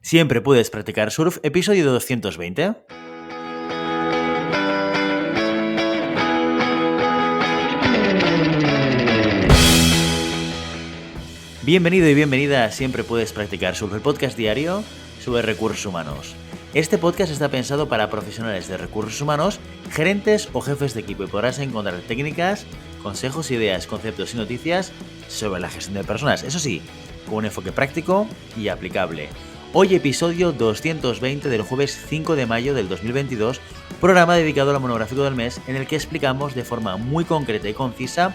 Siempre puedes practicar surf, episodio 220. Bienvenido y bienvenida a Siempre puedes practicar surf, el podcast diario sobre recursos humanos. Este podcast está pensado para profesionales de recursos humanos, gerentes o jefes de equipo y podrás encontrar técnicas, consejos, ideas, conceptos y noticias sobre la gestión de personas. Eso sí, con un enfoque práctico y aplicable. Hoy episodio 220 del jueves 5 de mayo del 2022, programa dedicado al monográfico del mes en el que explicamos de forma muy concreta y concisa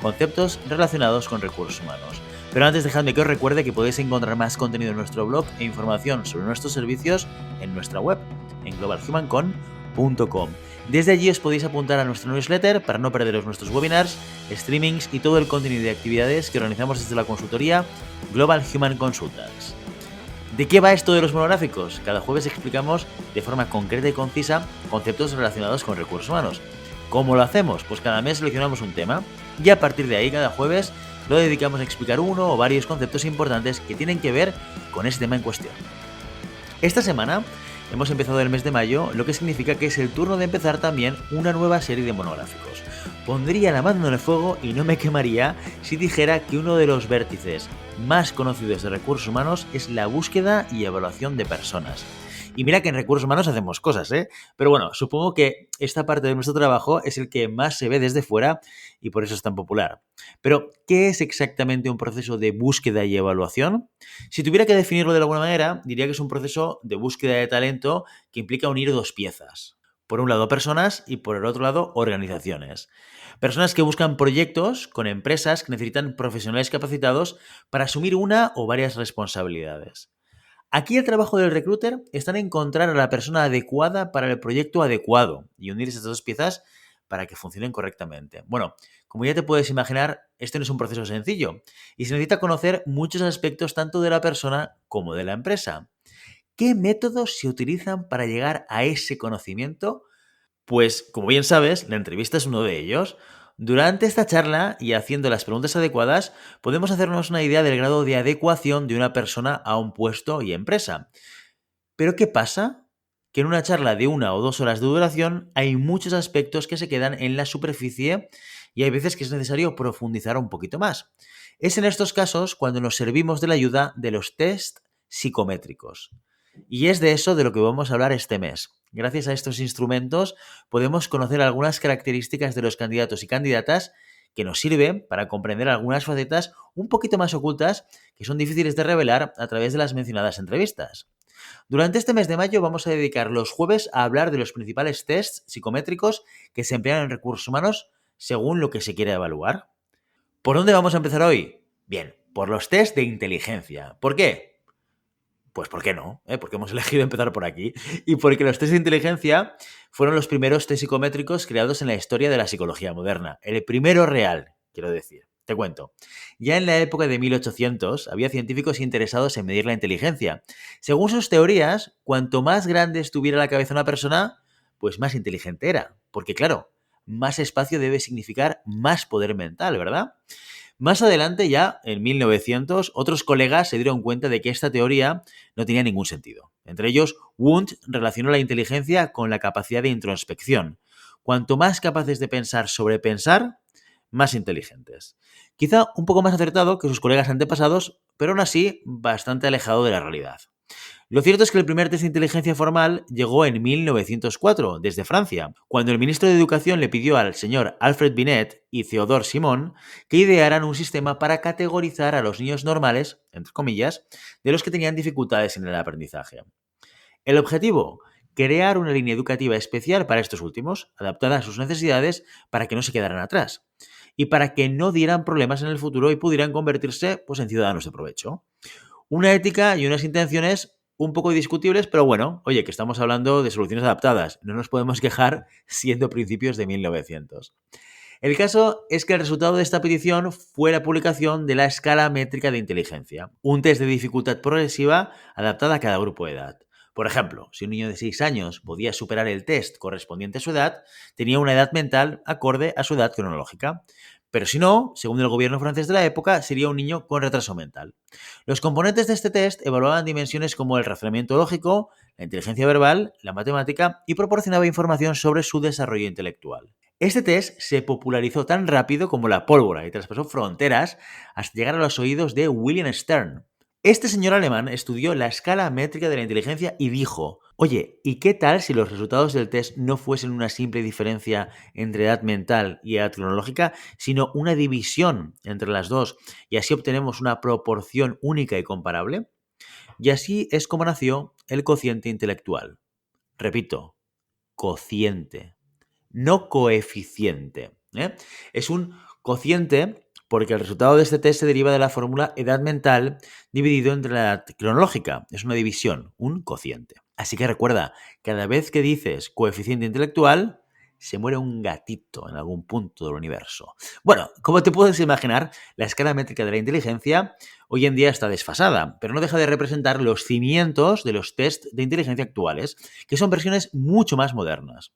conceptos relacionados con recursos humanos. Pero antes dejadme que os recuerde que podéis encontrar más contenido en nuestro blog e información sobre nuestros servicios en nuestra web, en globalhumancon.com. Desde allí os podéis apuntar a nuestro newsletter para no perderos nuestros webinars, streamings y todo el contenido de actividades que organizamos desde la consultoría Global Human Consultants. ¿De qué va esto de los monográficos? Cada jueves explicamos de forma concreta y concisa conceptos relacionados con recursos humanos. ¿Cómo lo hacemos? Pues cada mes seleccionamos un tema y a partir de ahí cada jueves lo dedicamos a explicar uno o varios conceptos importantes que tienen que ver con ese tema en cuestión. Esta semana hemos empezado el mes de mayo, lo que significa que es el turno de empezar también una nueva serie de monográficos. Pondría la mano en el fuego y no me quemaría si dijera que uno de los vértices más conocidos de recursos humanos es la búsqueda y evaluación de personas. Y mira que en recursos humanos hacemos cosas, Pero bueno, supongo que esta parte de nuestro trabajo es el que más se ve desde fuera y por eso es tan popular. Pero, ¿qué es exactamente un proceso de búsqueda y evaluación? Si tuviera que definirlo de alguna manera, diría que es un proceso de búsqueda de talento que implica unir dos piezas. Por un lado personas y por el otro lado organizaciones. Personas que buscan proyectos con empresas que necesitan profesionales capacitados para asumir una o varias responsabilidades. Aquí el trabajo del recruiter está en encontrar a la persona adecuada para el proyecto adecuado y unir esas dos piezas para que funcionen correctamente. Bueno, como ya te puedes imaginar, este no es un proceso sencillo y se necesita conocer muchos aspectos tanto de la persona como de la empresa. ¿Qué métodos se utilizan para llegar a ese conocimiento? Pues, como bien sabes, la entrevista es uno de ellos. Durante esta charla y haciendo las preguntas adecuadas, podemos hacernos una idea del grado de adecuación de una persona a un puesto y empresa. Pero ¿qué pasa? Que en una charla de 1 o 2 horas de duración hay muchos aspectos que se quedan en la superficie y hay veces que es necesario profundizar un poquito más. Es en estos casos cuando nos servimos de la ayuda de los test psicométricos. Y es de eso de lo que vamos a hablar este mes. Gracias a estos instrumentos podemos conocer algunas características de los candidatos y candidatas que nos sirven para comprender algunas facetas un poquito más ocultas que son difíciles de revelar a través de las mencionadas entrevistas. Durante este mes de mayo vamos a dedicar los jueves a hablar de los principales tests psicométricos que se emplean en recursos humanos según lo que se quiera evaluar. ¿Por dónde vamos a empezar hoy? Bien, por los tests de inteligencia. ¿Por qué? Pues ¿por qué no? Porque hemos elegido empezar por aquí. Y porque los test de inteligencia fueron los primeros test psicométricos creados en la historia de la psicología moderna. El primero real, quiero decir. Te cuento. Ya en la época de 1800 había científicos interesados en medir la inteligencia. Según sus teorías, cuanto más grande estuviera la cabeza de una persona, pues más inteligente era. Porque claro, más espacio debe significar más poder mental, ¿verdad? Más adelante, ya en 1900, otros colegas se dieron cuenta de que esta teoría no tenía ningún sentido. Entre ellos, Wundt relacionó la inteligencia con la capacidad de introspección. Cuanto más capaces de pensar sobre pensar, más inteligentes. Quizá un poco más acertado que sus colegas antepasados, pero aún así bastante alejado de la realidad. Lo cierto es que el primer test de inteligencia formal llegó en 1904, desde Francia, cuando el ministro de Educación le pidió al señor Alfred Binet y Theodore Simon que idearan un sistema para categorizar a los niños normales, entre comillas, de los que tenían dificultades en el aprendizaje. El objetivo, crear una línea educativa especial para estos últimos, adaptada a sus necesidades para que no se quedaran atrás y para que no dieran problemas en el futuro y pudieran convertirse en ciudadanos de provecho. Una ética y unas intenciones un poco discutibles, pero bueno, oye, que estamos hablando de soluciones adaptadas. No nos podemos quejar siendo principios de 1900. El caso es que el resultado de esta petición fue la publicación de la escala métrica de inteligencia, un test de dificultad progresiva adaptada a cada grupo de edad. Por ejemplo, si un niño de 6 años podía superar el test correspondiente a su edad, tenía una edad mental acorde a su edad cronológica. Pero si no, según el gobierno francés de la época, sería un niño con retraso mental. Los componentes de este test evaluaban dimensiones como el razonamiento lógico, la inteligencia verbal, la matemática y proporcionaba información sobre su desarrollo intelectual. Este test se popularizó tan rápido como la pólvora y traspasó fronteras hasta llegar a los oídos de William Stern. Este señor alemán estudió la escala métrica de la inteligencia y dijo: oye, ¿y qué tal si los resultados del test no fuesen una simple diferencia entre edad mental y edad cronológica, sino una división entre las dos, y así obtenemos una proporción única y comparable? Y así es como nació el cociente intelectual. Repito, cociente, no coeficiente, ¿eh? Es un cociente porque el resultado de este test se deriva de la fórmula edad mental dividido entre la edad cronológica. Es una división, un cociente. Así que recuerda, cada vez que dices coeficiente intelectual, se muere un gatito en algún punto del universo. Bueno, como te puedes imaginar, la escala métrica de la inteligencia hoy en día está desfasada, pero no deja de representar los cimientos de los test de inteligencia actuales, que son versiones mucho más modernas.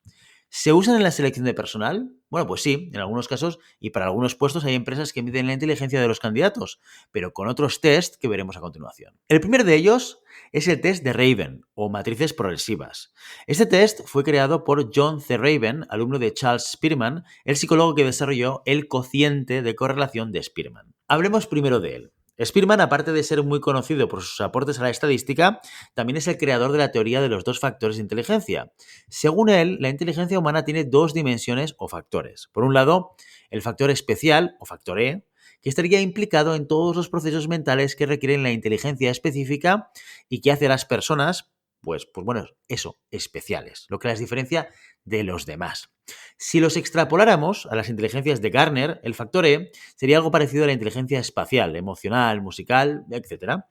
¿Se usan en la selección de personal? Bueno, pues sí, en algunos casos y para algunos puestos hay empresas que miden la inteligencia de los candidatos, pero con otros test que veremos a continuación. El primer de ellos es el test de Raven, o matrices progresivas. Este test fue creado por John C. Raven, alumno de Charles Spearman, el psicólogo que desarrolló el cociente de correlación de Spearman. Hablemos primero de él. Spearman, aparte de ser muy conocido por sus aportes a la estadística, también es el creador de la teoría de los dos factores de inteligencia. Según él, la inteligencia humana tiene dos dimensiones o factores. Por un lado, el factor especial, o factor E, que estaría implicado en todos los procesos mentales que requieren la inteligencia específica y que hace a las personas, pues bueno, eso, especiales, lo que las diferencia de los demás. Si los extrapoláramos a las inteligencias de Garner, el factor E sería algo parecido a la inteligencia espacial, emocional, musical, etc.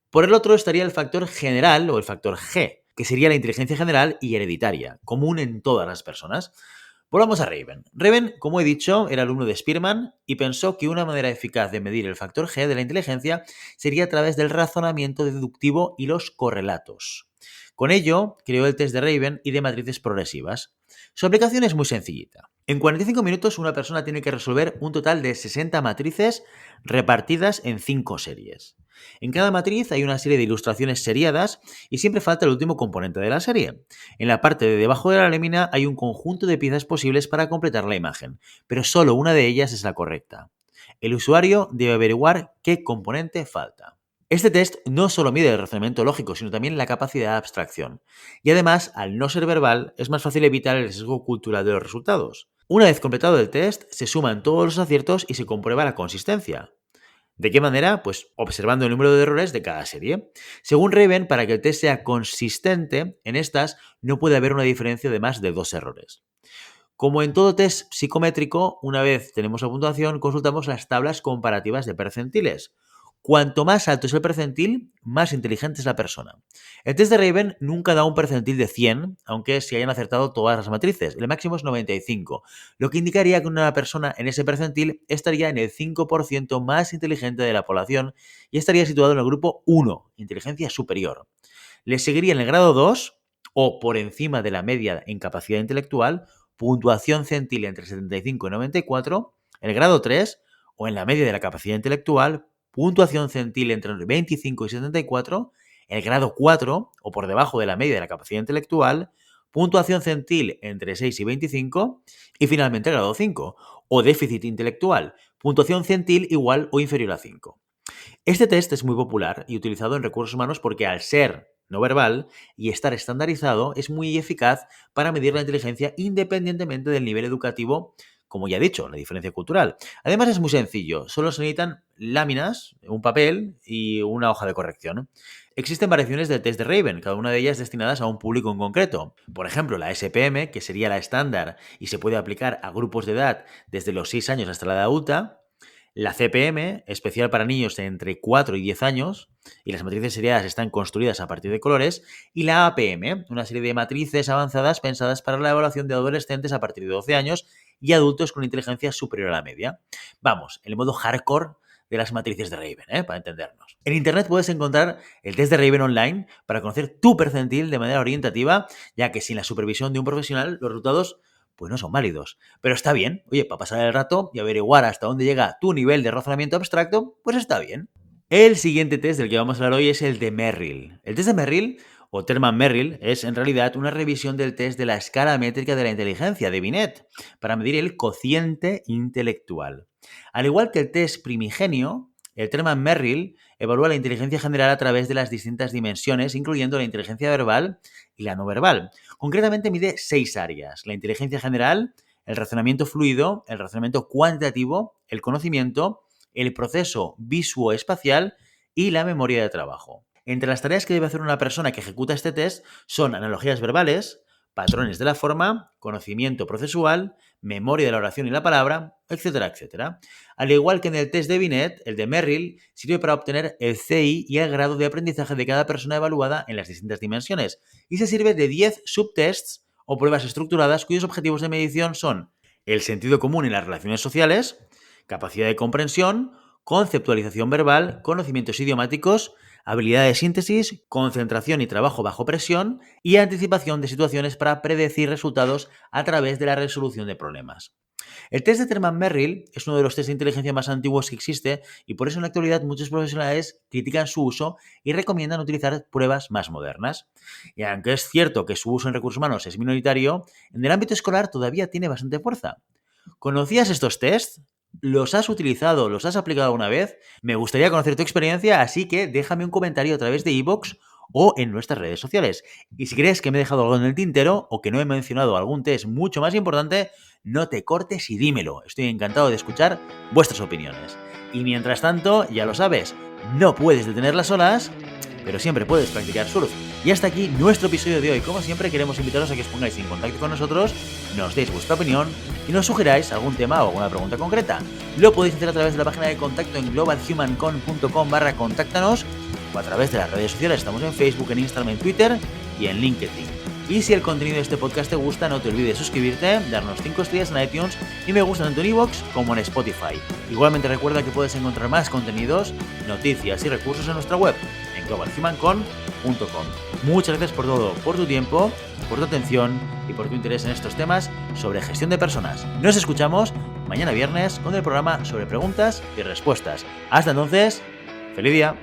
Por el otro estaría el factor general o el factor G, que sería la inteligencia general y hereditaria, común en todas las personas. Volvamos a Raven. Raven, como he dicho, era alumno de Spearman y pensó que una manera eficaz de medir el factor G de la inteligencia sería a través del razonamiento deductivo y los correlatos. Con ello, creó el test de Raven y de matrices progresivas. Su aplicación es muy sencillita. En 45 minutos una persona tiene que resolver un total de 60 matrices repartidas en 5 series. En cada matriz hay una serie de ilustraciones seriadas y siempre falta el último componente de la serie. En la parte de debajo de la lámina hay un conjunto de piezas posibles para completar la imagen, pero solo una de ellas es la correcta. El usuario debe averiguar qué componente falta. Este test no solo mide el razonamiento lógico, sino también la capacidad de abstracción. Y además, al no ser verbal, es más fácil evitar el sesgo cultural de los resultados. Una vez completado el test, se suman todos los aciertos y se comprueba la consistencia. ¿De qué manera? Pues observando el número de errores de cada serie. Según Raven, para que el test sea consistente, en estas no puede haber una diferencia de más de 2 errores. Como en todo test psicométrico, una vez tenemos la puntuación, consultamos las tablas comparativas de percentiles. Cuanto más alto es el percentil, más inteligente es la persona. El test de Raven nunca da un percentil de 100, aunque se hayan acertado todas las matrices. El máximo es 95, lo que indicaría que una persona en ese percentil estaría en el 5% más inteligente de la población y estaría situado en el grupo 1, inteligencia superior. Le seguiría en el grado 2, o por encima de la media en capacidad intelectual, puntuación centil entre 75 y 94, el grado 3, o en la media de la capacidad intelectual, puntuación centil entre 25 y 74, el grado 4, o por debajo de la media de la capacidad intelectual, puntuación centil entre 6 y 25, y finalmente el grado 5, o déficit intelectual, puntuación centil igual o inferior a 5. Este test es muy popular y utilizado en recursos humanos porque al ser no verbal y estar estandarizado es muy eficaz para medir la inteligencia independientemente del nivel educativo, como ya he dicho, la diferencia cultural. Además es muy sencillo, solo se necesitan láminas, un papel y una hoja de corrección. Existen variaciones del test de Raven, cada una de ellas destinadas a un público en concreto. Por ejemplo, la SPM, que sería la estándar y se puede aplicar a grupos de edad desde los 6 años hasta la edad adulta. La CPM, especial para niños de entre 4 y 10 años, y las matrices seriadas están construidas a partir de colores, y la APM, una serie de matrices avanzadas pensadas para la evaluación de adolescentes a partir de 12 años y adultos con inteligencia superior a la media. Vamos, el modo hardcore de las matrices de Raven, para entendernos. En internet puedes encontrar el test de Raven online para conocer tu percentil de manera orientativa, ya que sin la supervisión de un profesional los resultados pues no son válidos. Pero está bien, oye, para pasar el rato y averiguar hasta dónde llega tu nivel de razonamiento abstracto, pues está bien. El siguiente test del que vamos a hablar hoy es el de Merrill. El test de Merrill, o Terman-Merrill, es en realidad una revisión del test de la escala métrica de la inteligencia de Binet para medir el cociente intelectual. Al igual que el test primigenio, el Terman-Merrill evalúa la inteligencia general a través de las distintas dimensiones, incluyendo la inteligencia verbal y la no verbal. Concretamente mide 6 áreas: la inteligencia general, el razonamiento fluido, el razonamiento cuantitativo, el conocimiento, el proceso visuoespacial y la memoria de trabajo. Entre las tareas que debe hacer una persona que ejecuta este test son analogías verbales, patrones de la forma, conocimiento procesual, memoria de la oración y la palabra, etcétera, etcétera. Al igual que en el test de Binet, el de Merrill sirve para obtener el CI y el grado de aprendizaje de cada persona evaluada en las distintas dimensiones, y se sirve de 10 subtests o pruebas estructuradas cuyos objetivos de medición son el sentido común en las relaciones sociales, capacidad de comprensión, conceptualización verbal, conocimientos idiomáticos, habilidad de síntesis, concentración y trabajo bajo presión y anticipación de situaciones para predecir resultados a través de la resolución de problemas. El test de Terman-Merrill es uno de los test de inteligencia más antiguos que existe y por eso en la actualidad muchos profesionales critican su uso y recomiendan utilizar pruebas más modernas. Y aunque es cierto que su uso en recursos humanos es minoritario, en el ámbito escolar todavía tiene bastante fuerza. ¿Conocías estos tests? ¿Los has utilizado? ¿Los has aplicado alguna vez? Me gustaría conocer tu experiencia, así que déjame un comentario a través de iVoox o en nuestras redes sociales. Y si crees que me he dejado algo en el tintero o que no he mencionado algún test mucho más importante, no te cortes y dímelo. Estoy encantado de escuchar vuestras opiniones. Y mientras tanto, ya lo sabes, no puedes detener las olas, pero siempre puedes practicar surf. Y hasta aquí nuestro episodio de hoy. Como siempre, queremos invitaros a que os pongáis en contacto con nosotros, nos deis vuestra opinión y nos sugeráis algún tema o alguna pregunta concreta. Lo podéis hacer a través de la página de contacto en globalhumancon.com/contáctanos o a través de las redes sociales. Estamos en Facebook, en Instagram, en Twitter y en LinkedIn. Y si el contenido de este podcast te gusta, no te olvides suscribirte, darnos 5 estrellas en iTunes y me gusta tanto en iVoox como en Spotify. Igualmente recuerda que puedes encontrar más contenidos, noticias y recursos en nuestra web, en globalhumancon.com. Muchas gracias por todo, por tu tiempo, por tu atención y por tu interés en estos temas sobre gestión de personas. Nos escuchamos mañana viernes con el programa sobre preguntas y respuestas. Hasta entonces, ¡feliz día!